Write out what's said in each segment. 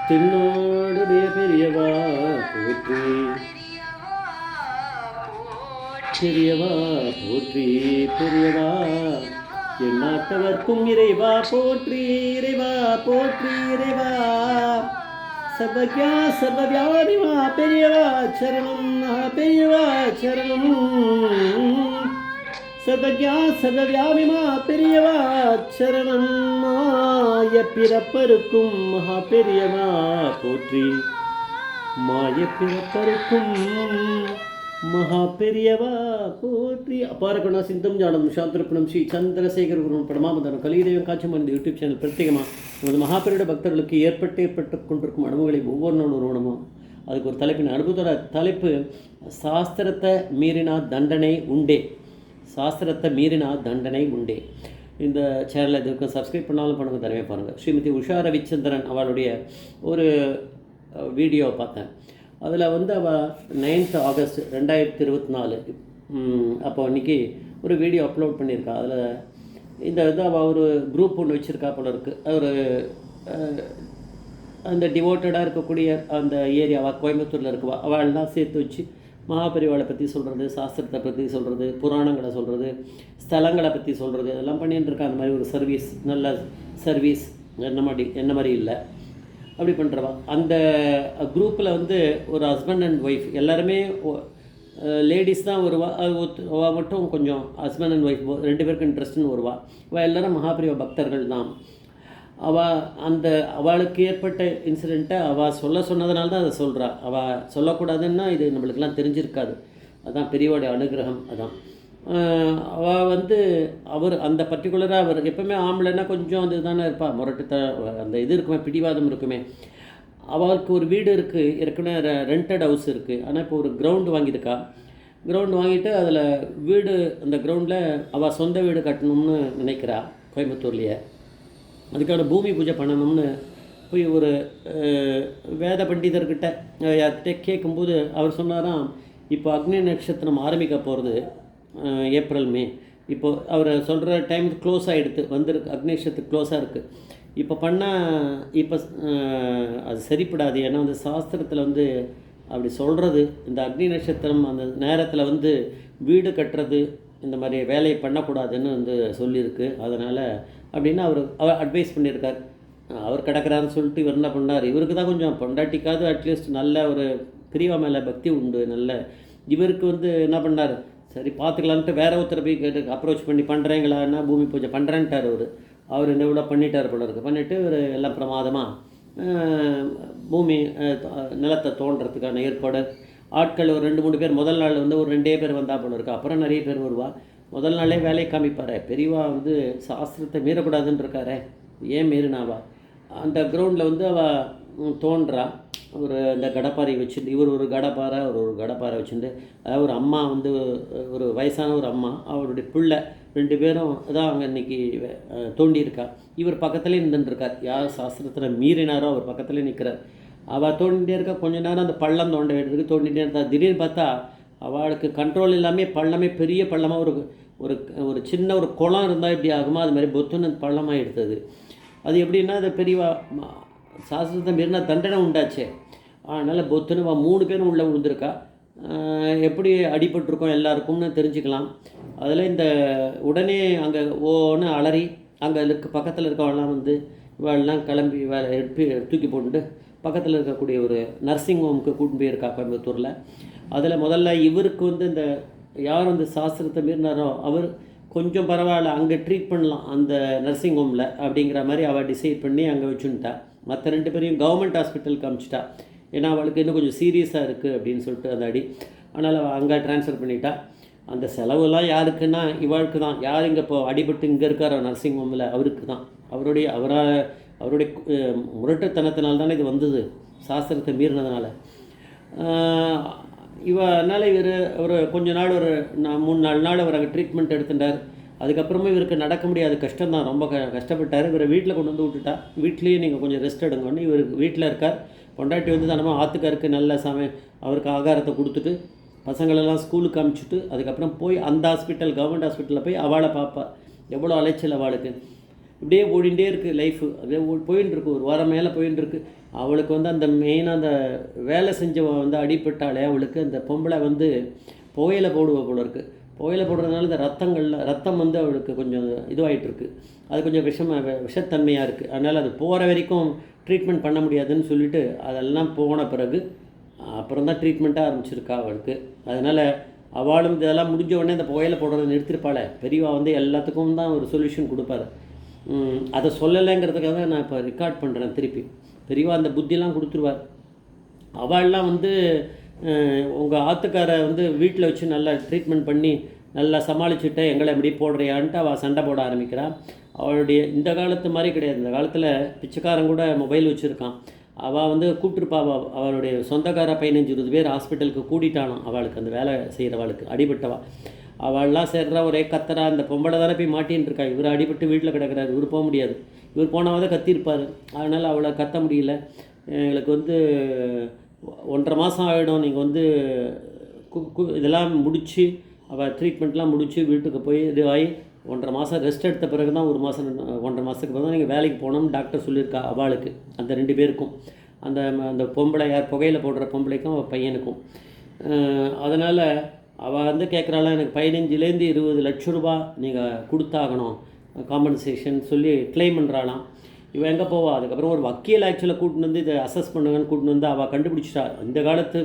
தென்னாடுடைய பெரியவா போற்றி, பெரியவா போற்றி, பெரியவா எந்நாட்டவர்க்கும் இறைவா போற்றி, இறைவா போற்றி, இறைவா சர்வக்யா சர்வவியாபிமா பெரியவா சரணம், பெரியவா சரணம். சர்வக்யா சர்வவியாபிமா பெரியவா சரணம். மாய பிறப்பருக்கும் மகா பெரியவா போற்றி, மாய பிறப்பருக்கும் மகா பெரியவா போற்றி. அபாரகணா சிந்தம் ஜானம் சாந்திரப்பணம் ஸ்ரீ சந்திரசேகர குரு பரமாமதானம் கலிதேவம் காட்சி இந்த யூடியூப் சேனல் பிரத்யேகமாக நமது மகாபெரியோட பக்தர்களுக்கு ஏற்பட்டு கொண்டிருக்கும் அனுபவங்களை ஒவ்வொரு நாளும் ஒரு உணவும் அதுக்கு ஒரு தலைப்பின் அனுபவத்தோட தலைப்பு சாஸ்திரத்தை மீறினா தண்டனை உண்டே, சாஸ்திரத்தை மீறினா தண்டனை உண்டே. இந்த சேனலில் இதுக்கு சப்ஸ்கிரைப் பண்ணாலும் பண்ணுங்கள், தரவே பாருங்கள். ஸ்ரீமதி உஷா ரவிச்சந்திரன் அவளுடைய ஒரு வீடியோவை பார்த்தேன். அதில் அவள் 9th ஆகஸ்ட் 2024 அப்போ அன்றைக்கி ஒரு வீடியோ அப்லோட் பண்ணியிருக்கா. அதில் அவள் ஒரு குரூப் ஒன்று வச்சுருக்கா போல இருக்குது. ஒரு அந்த டிவோட்டடாக இருக்கக்கூடிய அந்த ஏரியாவா கோயம்புத்தூரில் இருக்குவா அவள்லாம் சேர்த்து வச்சு மகாபெரிவாளை பற்றி சொல்கிறது, சாஸ்திரத்தை பற்றி சொல்கிறது, புராணங்களை சொல்கிறது, ஸ்தலங்களை பற்றி சொல்கிறது, அதெல்லாம் பண்ணிட்டு இருக்கா. அந்த மாதிரி ஒரு சர்வீஸ், நல்ல சர்வீஸ், என்ன மாதிரி இல்லை அப்படி பண்ணுறவா. அந்த குரூப்பில் ஒரு ஹஸ்பண்ட் அண்ட் ஒய்ஃப் எல்லாருமே லேடிஸ் தான் வருவா. அவள் மட்டும் கொஞ்சம் ஹஸ்பண்ட் அண்ட் ஒய்ஃப் 2 பேருக்கு இன்ட்ரெஸ்ட்னு வருவா. அவள் எல்லோரும் மகாபெரிவா பக்தர்கள் தான். அவளுக்கு ஏற்பட்ட இன்சிடெண்ட்டை அவள் சொன்னதுனால தான் அதை சொல்கிறா. அவள் சொல்லக்கூடாதுன்னா இது நம்மளுக்கெல்லாம் தெரிஞ்சிருக்காது. அதுதான் பெரியவோடைய அனுகிரகம். அதான் அவள் அந்த பர்டிகுலராக அவர் எப்போவுமே ஆம்பளைன்னா கொஞ்சம் அது தானே இருப்பாள், முரட்டு அந்த இது இருக்குமே, பிடிவாதம் இருக்குமே. அவளுக்கு ஒரு வீடு இருக்குது, ஏற்கனவே ரெண்டட் ஹவுஸ் இருக்குது. ஆனால் இப்போ ஒரு கிரவுண்டு வாங்கியிருக்கா. கிரவுண்டு வாங்கிட்டு அதில் வீடு, அந்த கிரவுண்டில் அவள் சொந்த வீடு கட்டணும்னு நினைக்கிறா கோயம்புத்தூர்லேயே. அதுக்கான பூமி பூஜை பண்ணணும்னு போய் ஒரு வேத பண்டிதர்கிட்ட யார்கிட்ட கேட்கும்போது அவர் சொன்னாராம், இப்போ அக்னி நட்சத்திரம் ஆரம்பிக்க போகிறது ஏப்ரல் மே. இப்போது அவர் சொல்கிற டைம் க்ளோஸ் ஆகிடுது, வந்திருக்கு, அக்னி நட்சத்திரம் க்ளோஸாக இருக்குது. இப்போ பண்ணால் இப்போ அது சரிப்படாது. ஏன்னா சாஸ்திரத்தில் அப்படி சொல்கிறது, இந்த அக்னி நட்சத்திரம் அந்த நேரத்தில் வீடு கட்டுறது இந்த மாதிரி வேலையை பண்ணக்கூடாதுன்னு சொல்லியிருக்கு. அதனால் அப்படின்னு அவர் அட்வைஸ் பண்ணியிருக்கார். அவர் கிடக்கிறாருன்னு சொல்லிட்டு இவர் என்ன பண்ணார், இவருக்கு தான் கொஞ்சம் பொண்டாட்டிக்காவது அட்லீஸ்ட் நல்ல ஒரு பிரிவா மேலே பக்தி உண்டு. நல்ல இவருக்கு என்ன பண்ணார், சரி பார்த்துக்கலான்ட்டு வேற ஒருத்தரை போய் கேட்டு அப்ரோச் பண்ணி பண்ணுறீங்களான்னா பூமி பூஜை பண்ணுறேன்ட்டார். அவர் இந்த விட பண்ணிட்டார் போல இருக்குது. பண்ணிவிட்டு இவர் எல்லாம் பிரமாதமாக பூமி நிலத்தை தோன்றதுக்கான ஏற்பாடு, ஆட்கள் ஒரு 2-3 பேர், முதல் நாள் ஒரு 2 பேர் வந்தால் போல இருக்குது. அப்புறம் நிறைய பேர் வருவா. முதல் நாளே வேலையை காமிப்பார். பெரியவா சாஸ்திரத்தை மீறக்கூடாதுன்னு இருக்காரே, ஏன் மீறினாவா. அந்த கிரவுண்டில் அவள் தோன்றா. அந்த கடப்பாறை வச்சுட்டு, இவர் ஒரு கடப்பாறை, அவர் ஒரு கடப்பாறை வச்சுட்டு, அதாவது ஒரு அம்மா ஒரு வயசான ஒரு அம்மா, அவருடைய பிள்ளை 2 பேரும் தான் அங்கே இன்றைக்கி தோண்டியிருக்கா. இவர் பக்கத்துலேயே நின்றுருக்கார். யார் சாஸ்திரத்தில் மீறினாரோ அவர் பக்கத்துலேயே நிற்கிறார். அவள் தோண்டிகிட்டே இருக்கா. கொஞ்ச நேரம் அந்த பள்ளம் தோண்ட வேண்டியதுக்கு தோண்டிகிட்டே இருந்தா. திடீர்னு பார்த்தா அவளுக்கு கண்ட்ரோல் இல்லாமல் பள்ளமே பெரிய பள்ளமாக ஒரு சின்ன ஒரு குளம் இருந்தால் எப்படி ஆகுமோ அது மாதிரி பொத்துன்னு பள்ளமாக எடுத்தது. அது எப்படின்னா, அது பெரியவா சாஸ்திரத்தை மீறினா தண்டனை உண்டாச்சே. அதனால் பொத்துன்னு 3 பேரும் உள்ளே விழுந்திருக்கா. எப்படி அடிபட்டிருக்கோம் எல்லாருக்கும்னு தெரிஞ்சுக்கலாம். அதில் இந்த உடனே அங்கே ஓன்னு அலறி அங்கே பக்கத்தில் இருக்கவெல்லாம் இவெல்லாம் கிளம்பி தூக்கி போட்டுட்டு பக்கத்தில் இருக்கக்கூடிய ஒரு நர்சிங் ஹோமுக்கு கூட்டின்னு போயிருக்கா கோயம்புத்தூரில். அதில் முதல்ல இவருக்கு இந்த யார் சாஸ்திரத்தை மீறினாரோ அவர் கொஞ்சம் பரவாயில்ல, அங்கே ட்ரீட் பண்ணலாம் அந்த நர்சிங் ஹோமில் அப்படிங்கிற மாதிரி அவள் டிசைட் பண்ணி அங்கே வச்சுட்டா. மற்ற 2 பேரையும் கவர்மெண்ட் ஹாஸ்பிட்டலுக்கு அனுப்பிச்சிட்டா. ஏன்னா அவளுக்கு இன்னும் கொஞ்சம் சீரியஸாக இருக்குது அப்படின்னு சொல்லிட்டு அந்த அடி. அதனால் அவள் அங்கே ட்ரான்ஸ்ஃபர் பண்ணிட்டா. அந்த செலவுலாம் யாருக்குன்னா இவளுக்கு தான். யார் இங்கே இப்போ அடிபட்டு இங்கே இருக்காரோ நர்சிங் ஹோமில் அவருக்கு தான். அவருடைய முரட்டுத்தனத்தினால்தானே தானே இது வந்தது, சாஸ்திரத்தை மீறினதுனால. அதனால் ஒரு கொஞ்ச நாள் ஒரு 3-4 நாள் அவர் அங்கே ட்ரீட்மெண்ட் எடுத்துட்டார். அதுக்கப்புறமா இவருக்கு நடக்க முடியாது, கஷ்டம்தான், ரொம்ப கஷ்டப்பட்டார். இவரை வீட்டில் கொண்டு விட்டுட்டா. வீட்லேயே நீங்கள் கொஞ்சம் ரெஸ்ட் எடுங்கன்னு இவர் வீட்டில் இருக்கார். பொண்டாட்டி தானமாக ஆற்றுக்காருக்கு நல்ல அவருக்கு ஆகாரத்தை கொடுத்துட்டு பசங்களெல்லாம் ஸ்கூலுக்கு அனுப்பிச்சிட்டு அதுக்கப்புறம் போய் அந்த ஹாஸ்பிட்டல், கவர்மெண்ட் ஹாஸ்பிட்டலில் போய் அவளை பார்ப்பா. எவ்வளோ அலைச்சல் அவளுக்கு. இப்படியே ஓடிண்டே இருக்குது லைஃபு. அப்படியே போயின்னு இருக்கு, ஒரு வாரம் மேலே போயின்னு இருக்கு. அவளுக்கு வந்து அந்த மெயினாக அந்த வேலை செஞ்சவ வந்து அடிபட்டாலே அவளுக்கு அந்த பொம்பளை வந்து புகையில போடுவ போல இருக்குது. புகையில போடுறதுனால இந்த ரத்தம் வந்து அவளுக்கு கொஞ்சம் இதுவாகிட்டுருக்கு. அது கொஞ்சம் விஷத்தன்மையாக இருக்குது. அதனால் அது போகிற வரைக்கும் ட்ரீட்மெண்ட் பண்ண முடியாதுன்னு சொல்லிவிட்டு அதெல்லாம் போன பிறகு அப்புறம் தான் ட்ரீட்மெண்ட்டாக ஆரம்பிச்சிருக்கா அவளுக்கு. அதனால் அவளும் இதெல்லாம் முடிஞ்ச உடனே இந்த புகையில போடுறதை நிறுத்திருப்பாளே. பெரியவா வந்து எல்லாத்துக்கும் தான் ஒரு சொல்யூஷன் கொடுப்பாரு. அதை சொல்லலைங்கிறதுக்காக நான் இப்போ ரெக்கார்ட் பண்ணுறேன் திருப்பி. பெரியவா அந்த புத்தியெல்லாம் கொடுத்துருவார். அவள்லாம் வந்து உங்கள் ஆத்துக்காரை வந்து வீட்டில் வச்சு நல்லா ட்ரீட்மெண்ட் பண்ணி நல்லா சமாளிச்சுட்டு எங்களை எப்படி போடுறியான்ட்டு அவள் சண்டை போட ஆரம்பிக்கிறாள். அவளுடைய இந்த காலத்து மாதிரி கிடையாது. இந்த காலத்தில் பிச்சைக்காரன் கூட மொபைல் வச்சுருக்கான். அவள் வந்து கூப்பிட்டுருப்பா. அவளுடைய சொந்தக்கார 15-20 பேர் ஹாஸ்பிட்டலுக்கு கூட்டிட்டானான். அவளுக்கு அந்த வேலை செய்கிறவளுக்கு அடிபட்டவா அவள்லாம் சேர்றா ஒரே கத்தரா. அந்த பொம்பளை தானே போய் மாட்டின்னு இருக்கா. இவர் அடிபட்டு வீட்டில் கிடக்கிறாரு, இவர் போக முடியாது. இவர் போனவா தான் கத்திருப்பார். அதனால் அவளை கத்த முடியல. எங்களுக்கு வந்து 1.5 மாதம் ஆகிடும். நீங்கள் வந்து இதெல்லாம் முடித்து அவள் ட்ரீட்மெண்ட்லாம் முடித்து வீட்டுக்கு போய் இது ஆகி 1.5 மாதம் ரெஸ்ட் எடுத்த பிறகு தான் 1.5 மாதத்துக்கு பிறகு தான் நீங்கள் வேலைக்கு போகணும்னு டாக்டர் சொல்லியிருக்கா அவளுக்கு. அந்த 2 பேருக்கும், அந்த பொம்பளை யார் புகையில் போடுற பொம்பளைக்கும் அவள் பையனுக்கும். அதனால் அவள் வந்து கேட்குறாளாம், எனக்கு 15 to 20 லட்சம் ரூபா நீங்கள் கொடுத்தாகணும் காம்பன்சேஷன் சொல்லி கிளைம் பண்ணுறாளாம். இவன் எங்கே போவா? அதுக்கப்புறம் ஒரு வக்கீல் ஆக்சுவலாக கூட்டின்னு வந்து இதை அசஸ் பண்ணுங்கன்னு கூட்டின்னு வந்து அவள் கண்டுபிடிச்சிட்டா. இந்த காலத்து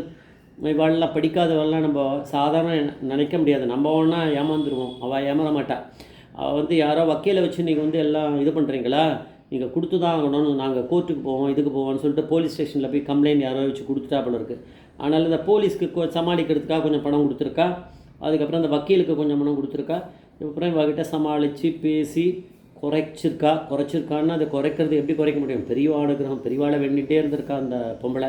இவாளெலாம் படிக்காதவெல்லாம் நம்ம சாதாரண நினைக்க முடியாது. நம்ம ஒன்றா ஏமாந்துருவோம், அவள் ஏமாற மாட்டா. அவள் வந்து யாரோ வக்கீலை வச்சு நீங்கள் வந்து எல்லாம் இது பண்ணுறீங்களா, நீங்கள் கொடுத்து தான் ஆகணும்னு, நாங்கள் கோர்ட்டுக்கு போவோம் இதுக்கு போவோம்னு சொல்லிட்டு போலீஸ் ஸ்டேஷனில் போய் கம்ப்ளைண்ட் யாரோ வச்சு கொடுத்துட்டா போல இருக்குது. அதனால் இந்த போலீஸ்க்கு சமாளிக்கிறதுக்காக கொஞ்சம் பணம் கொடுத்துருக்கா. அதுக்கப்புறம் அந்த வக்கீலுக்கு கொஞ்சம் பணம் கொடுத்துருக்கா. அப்புறம் இவகிட்ட சமாளித்து பேசி குறைச்சிருக்கான்னு அதை குறைக்கிறது எப்படி குறைக்க முடியும்? பெரியவா அனுகிரகம், பெரியவாளை வேண்டிகிட்டே இருந்திருக்கா அந்த பொம்பளை.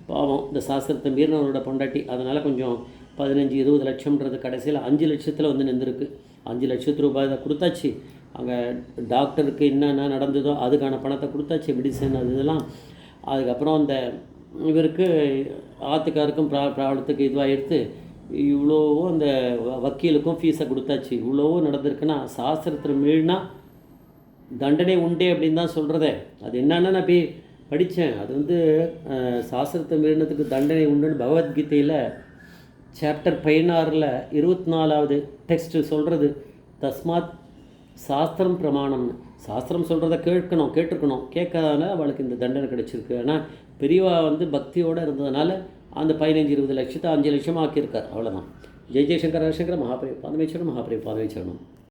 பாவம், இந்த சாஸ்திரத்தை மீறினவரோட பொண்டாட்டி. அதனால் கொஞ்சம் 15-20 லட்சம்ன்றது கடைசியில் 5 லட்சத்தில் வந்து நின்றுருக்கு. 5 லட்சத்து ரூபாய் அதை கொடுத்தாச்சு. அங்கே டாக்டருக்கு என்னென்ன நடந்ததோ அதுக்கான பணத்தை கொடுத்தாச்சு, மெடிசன் அது இதெல்லாம். அதுக்கப்புறம் அந்த இவருக்கு ஆத்துக்காருக்கும் ப்ராப்ளத்துக்கு இதுவாக எடுத்து இவ்வளோவோ அந்த வக்கீலுக்கும் ஃபீஸை கொடுத்தாச்சு. இவ்வளோவோ நடந்திருக்குன்னா சாஸ்திரத்தில் மீறினா தண்டனை உண்டே அப்படின்னு தான் சொல்கிறதே. அது என்னன்னா நான் போய் படித்தேன். அது வந்து சாஸ்திரத்தை மீறினதுக்கு தண்டனை உண்டுன்னு பகவத்கீதையில் சாப்டர் 16 24வது டெக்ஸ்ட்டு சொல்கிறது. தஸ்மாத் சாஸ்திரம் பிரமாணம்னு. சாஸ்திரம் சொல்கிறத கேட்டிருக்கணும். கேட்காதனால அவளுக்கு இந்த தண்டனை கிடச்சிருக்கு. ஆனால் பெரியவா வந்து பக்தியோடு இருந்ததுனால அந்த 15-20 லட்சத்தை 5 லட்சமாக ஆக்கியிருக்கார். அவ்வளோதான். ஜெய் ஜெய்சங்கர் ஹரிசங்கர மகாபிரே பாதமேச்சரணம்.